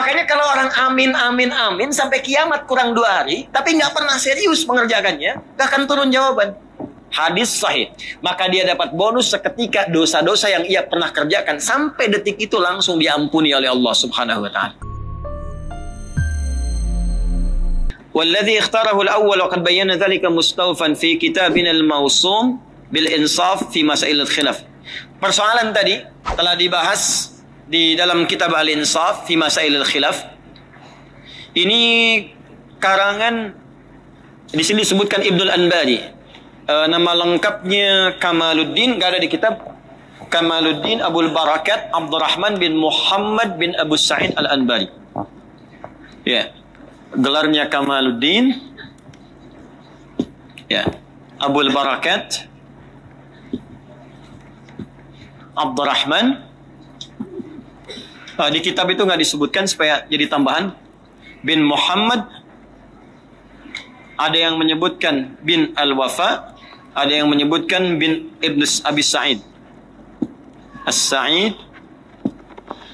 Makanya kalau orang amin, amin, amin sampai kiamat kurang 2 hari, tapi nggak pernah serius mengerjakannya, nggak akan turun jawaban. Hadis sahih. Maka dia dapat bonus seketika dosa-dosa yang ia pernah kerjakan sampai detik itu langsung diampuni oleh Allah Subhanahu wa taala. Walladzi ikhtarahu al-awwal wa qad bayyana dzalika mustawfan fi kitabina al-mawsum bil insaf fi masail al-khilaf. Persoalan tadi telah dibahas di dalam kitab Al-Insaf fi masail al-khilaf. Ini karangan di sini disebutkan Ibnul Anbari. Nama lengkapnya Kamaluddin, enggak ada di kitab. Kamaluddin Abul Barakat Abdurrahman bin Muhammad bin Abu Sa'id Al-Anbari. Ya. Gelarnya Kamaluddin. Ya. Abul Barakat Abdurrahman. Di kitab itu nggak disebutkan supaya jadi tambahan. Bin Muhammad. Ada yang menyebutkan bin Al-Wafa. Ada yang menyebutkan bin Ibn Abi Sa'id. As-Sa'id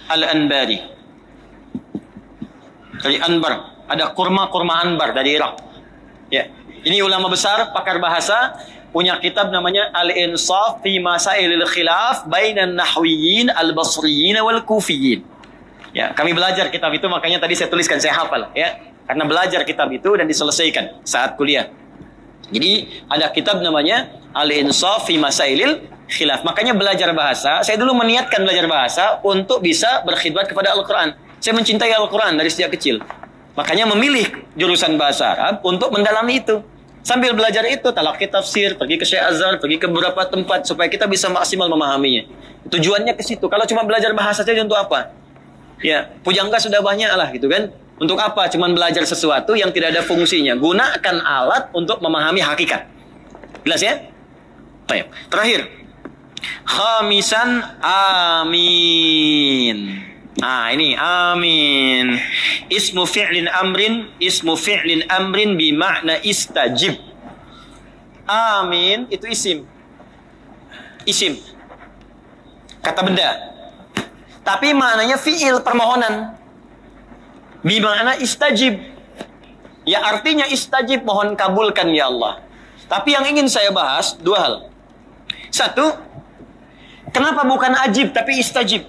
Al-Anbari. Dari Anbar. Ada kurma Anbar dari Irak. Ya. Ini ulama besar, pakar bahasa, punya kitab namanya Al-Insaf fi Masailil Khilaf bainan Nahwiyyin Al-Basriyyin wal Kufiyyin. Ya, kami belajar kitab itu, makanya tadi saya tuliskan, saya hafal ya. Karena belajar kitab itu dan diselesaikan saat kuliah. Jadi ada kitab namanya Al-Insaf fi Masailil Khilaf. Makanya belajar bahasa, saya dulu meniatkan belajar bahasa untuk bisa berkhidmat kepada Al-Qur'an. Saya mencintai Al-Qur'an dari sejak kecil. Makanya memilih jurusan bahasa Arab untuk mendalami itu. Sambil belajar itu, talaqi tafsir, pergi ke Syekh Azhar, pergi ke beberapa tempat supaya kita bisa maksimal memahaminya. Tujuannya ke situ. Kalau cuma belajar bahasa saja untuk apa? Ya, pujangga sudah banyak lah gitu kan. Untuk apa? Cuman belajar sesuatu yang tidak ada fungsinya. Gunakan alat untuk memahami hakikat. Jelas ya? Baik. Terakhir. Khamisan amin. Nah, ini amin. Ismu fi'lin amrin bimakna istajib. Amin itu isim. Isim. Kata benda. Tapi maknanya fi'il, permohonan. Bimakna istajib. Ya artinya istajib, mohon kabulkan ya Allah. Tapi yang ingin saya bahas 2 hal. 1, kenapa bukan ajib tapi istajib?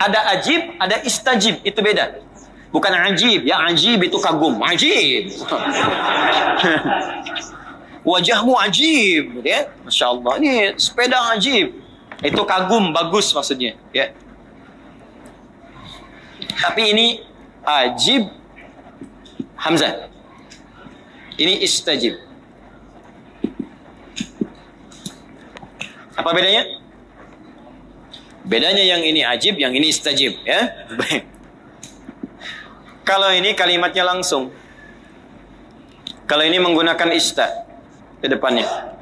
Ada ajib, ada istajib, itu beda. Bukan ajib, ya ajib itu kagum, ajib. Wajahmu ajib, ya. Masya Allah, ini sepeda ajib. Itu kagum, bagus maksudnya, ya. Tapi ini ajib hamzah. Ini istajib. Apa bedanya? Bedanya yang ini ajib, yang ini istajib, ya. Kalau ini kalimatnya langsung. Kalau ini menggunakan ista di depannya.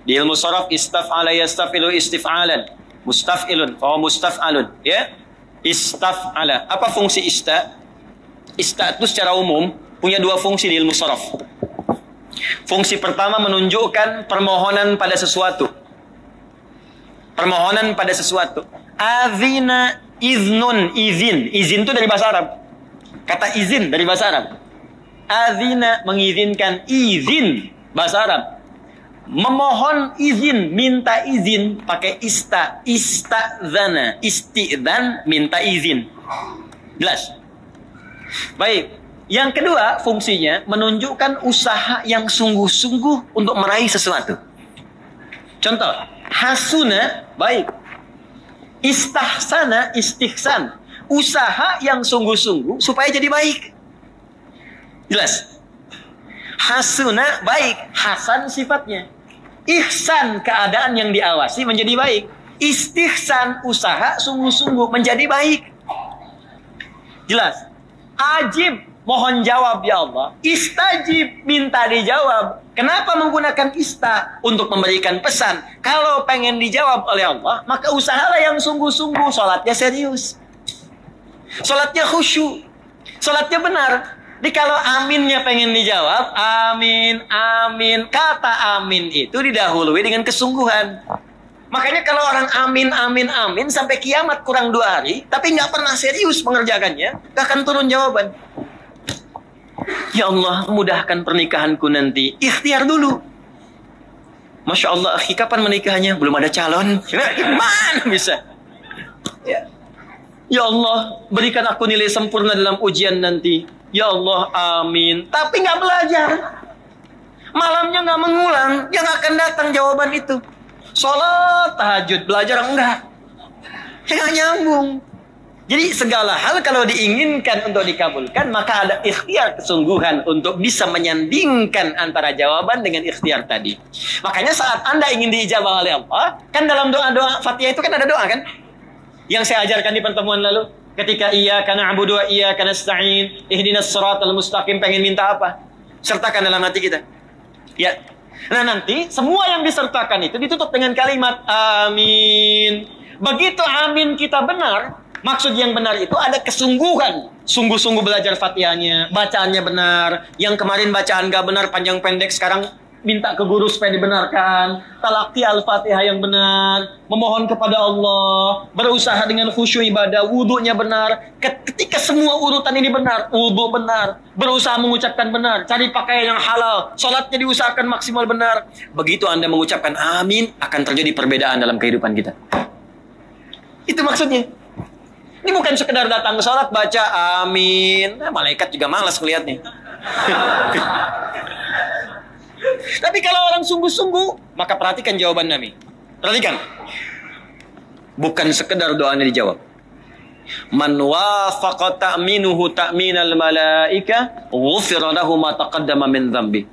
Di ilmu sharaf istaf'ala yastafilu istif'alan. Mustaf'ilun, mustaf'alun, ya. Istaf'ala. Apa fungsi ista? Ista itu secara umum punya 2 fungsi di ilmu sharaf. Fungsi pertama menunjukkan permohonan pada sesuatu. Permohonan pada sesuatu. Azina iznun, izin. Izin itu dari bahasa Arab. Kata izin dari bahasa Arab. Azina mengizinkan, izin bahasa Arab. Memohon izin, minta izin pakai ista, istadzana, istidzan, minta izin. Jelas? Baik. Yang kedua fungsinya menunjukkan usaha yang sungguh-sungguh untuk meraih sesuatu. Contoh, hasuna, baik. Istahsana, istihsan, usaha yang sungguh-sungguh supaya jadi baik. Jelas? Hasuna, baik. Hasan sifatnya. Ihsan, keadaan yang diawasi menjadi baik. Istihsan, usaha sungguh-sungguh menjadi baik. Jelas? Ajib, mohon jawab ya Allah. Istajib, minta dijawab. Kenapa menggunakan ista? Untuk memberikan pesan. Kalau pengen dijawab oleh Allah, maka usahalah yang sungguh-sungguh. Salatnya serius. Salatnya khusyuk. Salatnya benar. Jadi kalau aminnya pengen dijawab, amin, amin. Kata amin itu didahului dengan kesungguhan. Makanya kalau orang amin sampai kiamat kurang 2 hari, tapi nggak pernah serius mengerjakannya, nggak akan turun jawaban. Ya Allah, mudahkan pernikahanku nanti. Ikhtiar dulu. Masya Allah, akhi, kapan menikahnya? Belum ada calon. Gimana bisa? Ya Allah, berikan aku nilai sempurna dalam ujian nanti. Ya Allah, amin. Tapi nggak belajar. Malamnya nggak mengulang, yang akan datang jawaban itu. Sholat, tahajud, belajar enggak. Nggak nyambung. Jadi segala hal kalau diinginkan untuk dikabulkan, maka ada ikhtiar kesungguhan untuk bisa menyandingkan antara jawaban dengan ikhtiar tadi. Makanya saat Anda ingin diijabah oleh Allah, kan dalam doa-doa Fatihah itu kan ada doa kan? Yang saya ajarkan di pertemuan lalu. Ketika iyyaka na'budu wa iyyaka nasta'in, ihdinas siratal mustaqim, pengen minta apa? Sertakan dalam hati kita. Ya. Nah nanti semua yang disertakan itu ditutup dengan kalimat amin. Begitu amin kita benar, maksud yang benar itu ada kesungguhan. Sungguh-sungguh belajar Fatihahnya, bacaannya benar. Yang kemarin bacaan gak benar, panjang pendek, sekarang minta ke guru supaya dibenarkan. Talaqi al-Fatihah yang benar, memohon kepada Allah, berusaha dengan khusyuk ibadah, wudunya benar. Ketika semua urutan ini benar, wudu benar, berusaha mengucapkan benar, cari pakaian yang halal, sholatnya diusahakan maksimal benar. Begitu Anda mengucapkan amin, akan terjadi perbedaan dalam kehidupan kita. Itu maksudnya. Ini bukan sekedar datang ke sholat, baca amin. Nah, malaikat juga malas melihatnya. Tapi kalau orang sungguh-sungguh, maka perhatikan jawaban Nabi. Perhatikan. Bukan sekedar doanya dijawab. Man wafaqa ta'minuhu ta'minal malaika, ghufira lahu ma taqaddama min dhanbi.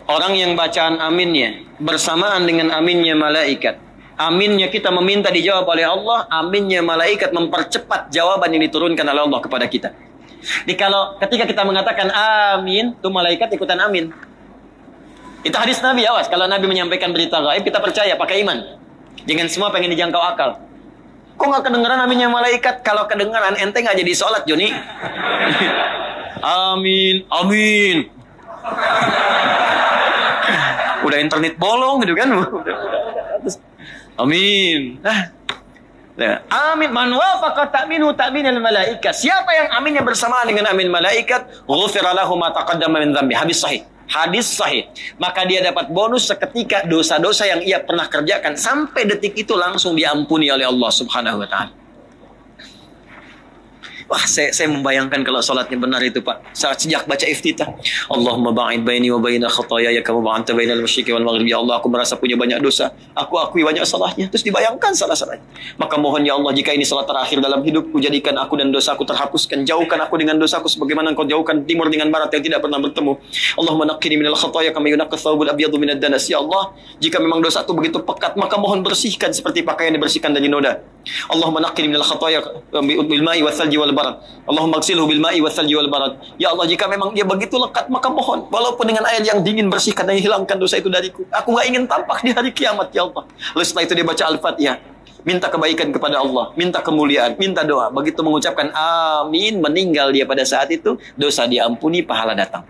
Orang yang bacaan aminnya bersamaan dengan aminnya malaikat. Aminnya kita meminta dijawab oleh Allah, aminnya malaikat mempercepat jawaban yang diturunkan oleh Allah kepada kita. Jadi kalau ketika kita mengatakan amin, tuh malaikat ikutan amin. Itu hadis Nabi, awas. Kalau Nabi menyampaikan berita gaib, kita percaya, pakai iman. Jangan semua pengen dijangkau akal. Kok nggak kedengeran aminnya malaikat? Kalau kedengeran, ente nggak jadi sholat, Joni. Amin, amin. Udah internet bolong gitu kan? Amin. Amin. Man wafaqa ta'minu ta'minal malaikat. Siapa yang aminnya bersamaan dengan amin malaikat, ghufira lahu ma taqaddama min dhanbi. Hadis sahih. Hadis sahih. Maka dia dapat bonus seketika dosa-dosa yang ia pernah kerjakan sampai detik itu langsung diampuni oleh Allah Subhanahu wa taala. Wah, saya membayangkan kalau salatnya benar itu, Pak. Sejak baca iftitah, Allahumma ba'id baini wa baina khataaya kama ba'adta bainal masyriqi wal maghribi. Ya Allah, aku merasa punya banyak dosa. Aku akui banyak salahnya. Terus dibayangkan salah-salahnya. Maka mohon ya Allah, jika ini salat terakhir dalam hidupku, jadikan aku dan dosaku terhapuskan. Jauhkan aku dengan dosaku sebagaimana Engkau jauhkan timur dengan barat yang tidak pernah bertemu. Allahumma naqqini minal khataaya kama yunqqa thawbul abyadu minad danas. Ya Allah, jika memang dosa itu begitu pekat, maka mohon bersihkan seperti pakaian dibersihkan dari noda. Allahumma naqqini minal khataaya bil ma'i wal thalji wal barad. Allahumma ighsilhu bil ma'i wal thalji wal barad. Ya Allah, jika memang dia begitu lekat, maka mohon walaupun dengan air yang dingin bersihkan dan hilangkan dosa itu dariku. Aku enggak ingin tampak di hari kiamat ya Allah. Lalu setelah itu dia baca Al-Fatihah, minta kebaikan kepada Allah, minta kemuliaan, minta doa. Begitu mengucapkan amin, meninggal dia pada saat itu, dosa diampuni, pahala datang.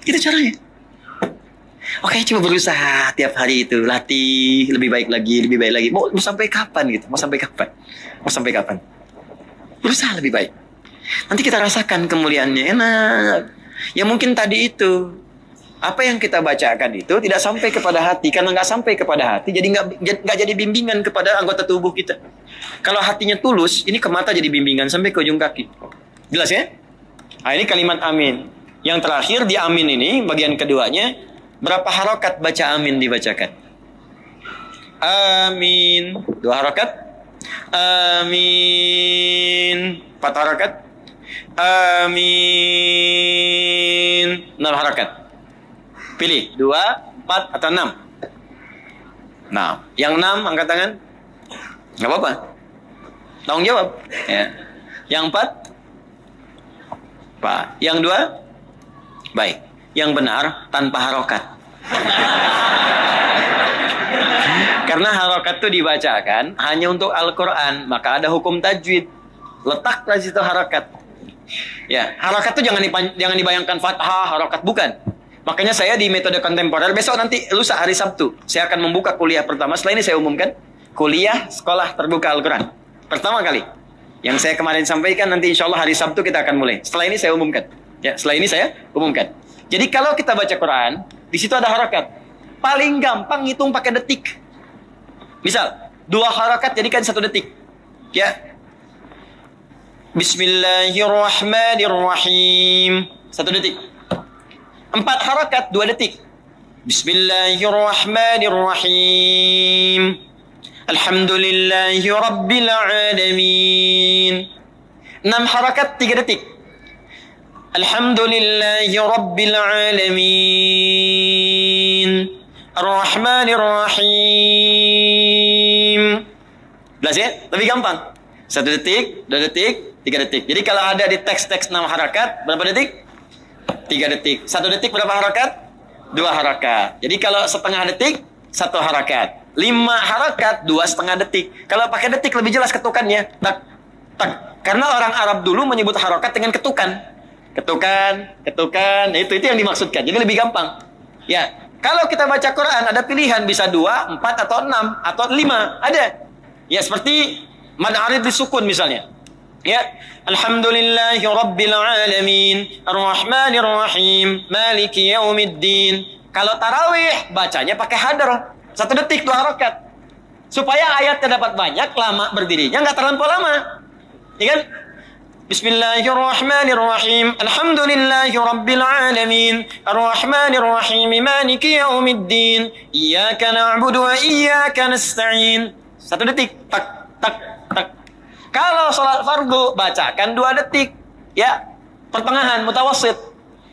Itu caranya. Oke, cuma berusaha tiap hari itu, latih lebih baik lagi, lebih baik lagi. Mau sampai kapan gitu? Mau sampai kapan? Mau sampai kapan? Berusaha lebih baik. Nanti kita rasakan kemuliaannya, enak. Ya mungkin tadi itu, apa yang kita bacakan itu tidak sampai kepada hati. Karena nggak sampai kepada hati, jadi nggak jadi bimbingan kepada anggota tubuh kita. Kalau hatinya tulus, ini ke mata jadi bimbingan sampai ke ujung kaki. Jelas ya? Nah, ini kalimat amin. Yang terakhir di amin ini, bagian keduanya, berapa harokat baca amin dibacakan? Amin. 2 harokat. Amin. 4 harokat. Amin. 6 harokat. Pilih 2, 4 atau 6. Nah, yang 6 angkat tangan. Gak apa-apa. Tanggung jawab. Ya. Yang 4. Pak. Yang 2. Baik. Yang benar tanpa harokat. Karena harokat itu dibacakan hanya untuk Al-Quran, maka ada hukum tajwid. Letaklah situ harokat. Ya, harokat itu jangan dibayangkan fathah harokat, bukan. Makanya saya di metode kontemporer, besok nanti lusa hari Sabtu, saya akan membuka kuliah pertama. Setelah ini saya umumkan, kuliah sekolah terbuka Al-Quran. Pertama kali. Yang saya kemarin sampaikan, nanti insya Allah hari Sabtu kita akan mulai. Setelah ini saya umumkan. Ya, setelah ini saya umumkan. Jadi kalau kita baca Quran, di situ ada harakat. Paling gampang hitung pakai detik. Misal, 2 harakat jadikan 1 detik. Ya. Bismillahirrahmanirrahim. 1 detik. 4 harakat 2 detik. Bismillahirrahmanirrahim. Alhamdulillahi rabbil alamin. 6 harakat 3 detik. Alhamdulillahi rabbil alamin. Ar-Rahmanir-Rahim. Jelas ya? Lebih gampang. 1 detik, 2 detik, 3 detik. Jadi kalau ada di teks-teks 6 harakat, berapa detik? 3 detik. 1 detik berapa harakat? 2 harakat. Jadi kalau setengah detik, 1 harakat. 5 harakat, 2,5 detik. Kalau pakai detik lebih jelas ketukannya. Tak, tak. Karena orang Arab dulu menyebut harakat dengan ketukan. Ketukan, ketukan. Nah, itu yang dimaksudkan. Jadi lebih gampang. Ya. Kalau kita baca Quran ada pilihan bisa 2, 4 atau 6 atau 5. Ada. Ya seperti mad arid disukun misalnya. Ya, Alhamdulillahi rabbil alamin, Ar-Rahmanir Rahim, Maliki yaumiddin. Kalau tarawih bacanya pakai hadar, 1 detik 2 harakat. Supaya ayatnya dapat banyak, lama berdirinya enggak terlampau lama. Ya kan? Bismillahirrahmanirrahim. Alhamdulillahi rabbil alamin, Ar-Rahmanir Rahim, Maliki yaumiddin. Iyyaka na'budu wa iyyaka nasta'in. 1 detik, tak tak tak. Kalau sholat fardu, bacakan 2 detik. Ya, pertengahan, mutawassit.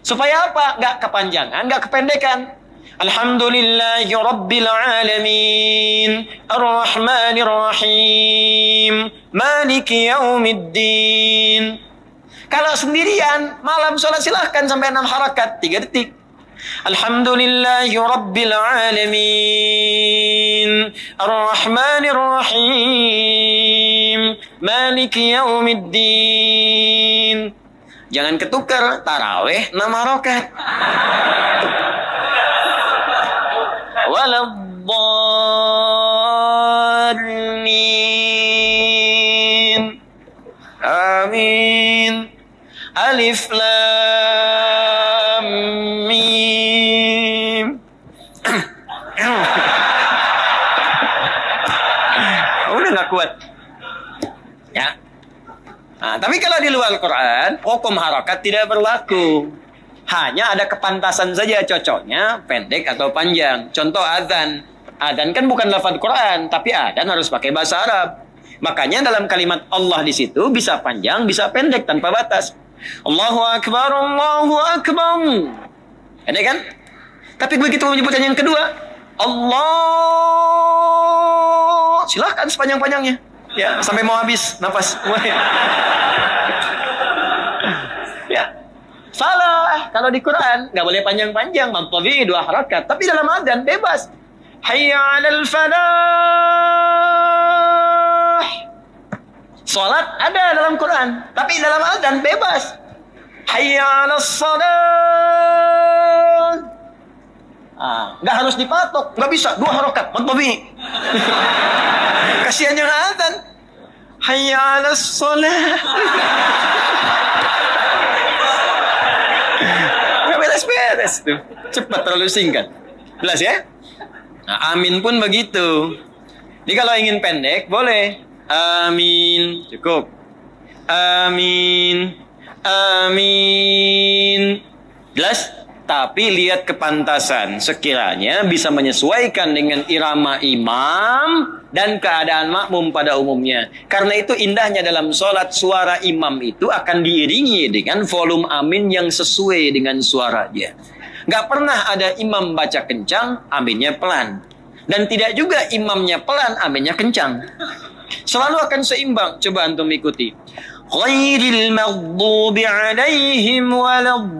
Supaya apa? Nggak kepanjangan, nggak kependekan. Alhamdulillahi rabbil alamin, Ar-Rahmanir Rahim, Maliki yaumiddin. Kalau sendirian, malam sholat silahkan sampai 6 harakat, 3 detik. Alhamdulillahi rabbil alamin, Ar-Rahmanir Rahim, Maliki yaumiddin. Jangan ketukar, tarawih 6 harakat. Waladdallin. Amin. Alif lam mim. Udah nggak kuat. Ya. Nah, tapi kalau di luar Quran, hukum harakat tidak berlaku. Hanya ada kepantasan saja, cocoknya pendek atau panjang. Contoh adzan. Adzan kan bukan lafaz Quran, tapi adzan harus pakai bahasa Arab. Makanya dalam kalimat Allah di situ bisa panjang, bisa pendek tanpa batas. Allahu Akbar, Allahu Akbar. Ada kan? Tapi begitu menyebutkan yang kedua, Allah, silahkan sepanjang-panjangnya. Ya, sampai mau habis nafas. Ya. Salah. Kalau di Quran nggak boleh panjang-panjang, manthabi 2 harakat. Tapi dalam adzan bebas. Hayya 'alal falah. Salat ada dalam Quran, tapi dalam adzan bebas. Hayya 'alas salat. Nggak harus dipatok, nggak bisa 2 harakat, manthabi. Kasihan yang adzan. Hayya 'alas salat. Beres tuh. Cepat, terlalu singkat. Jelas ya? Nah, amin pun begitu. Jadi kalau ingin pendek boleh amin, cukup. Amin. Amin. Jelas? Tapi lihat kepantasan. Sekiranya bisa menyesuaikan dengan irama imam dan keadaan makmum pada umumnya. Karena itu indahnya dalam sholat, suara imam itu akan diiringi dengan volume amin yang sesuai dengan suara dia. Gak pernah ada imam baca kencang, aminnya pelan. Dan tidak juga imamnya pelan, aminnya kencang. Selalu akan seimbang. Coba antum ikuti. Ghairil maghdubi alaihim waladdallin.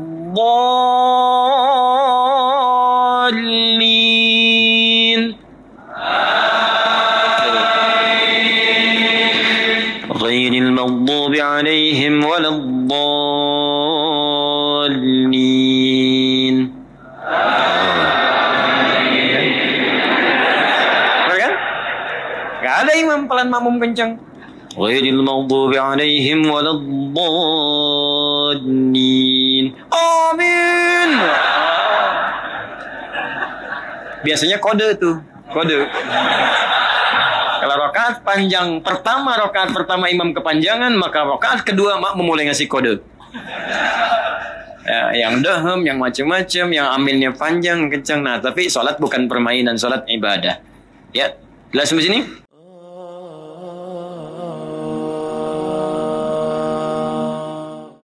Ghairil maghdubi alaihim waladdallin. imam pelan, makmum kencang. Ghairil maghdubi alaihim waladdallin. Amin. Biasanya kode tuh, kode. Kalau rakaat panjang pertama, rakaat pertama imam kepanjangan, maka rakaat kedua makmum mulai ngasih kode. Ya, yang dahem, yang macam-macam, yang aminnya panjang, kencang. Nah, tapi sholat bukan permainan, sholat ibadah. Ya, jelas sampai sini?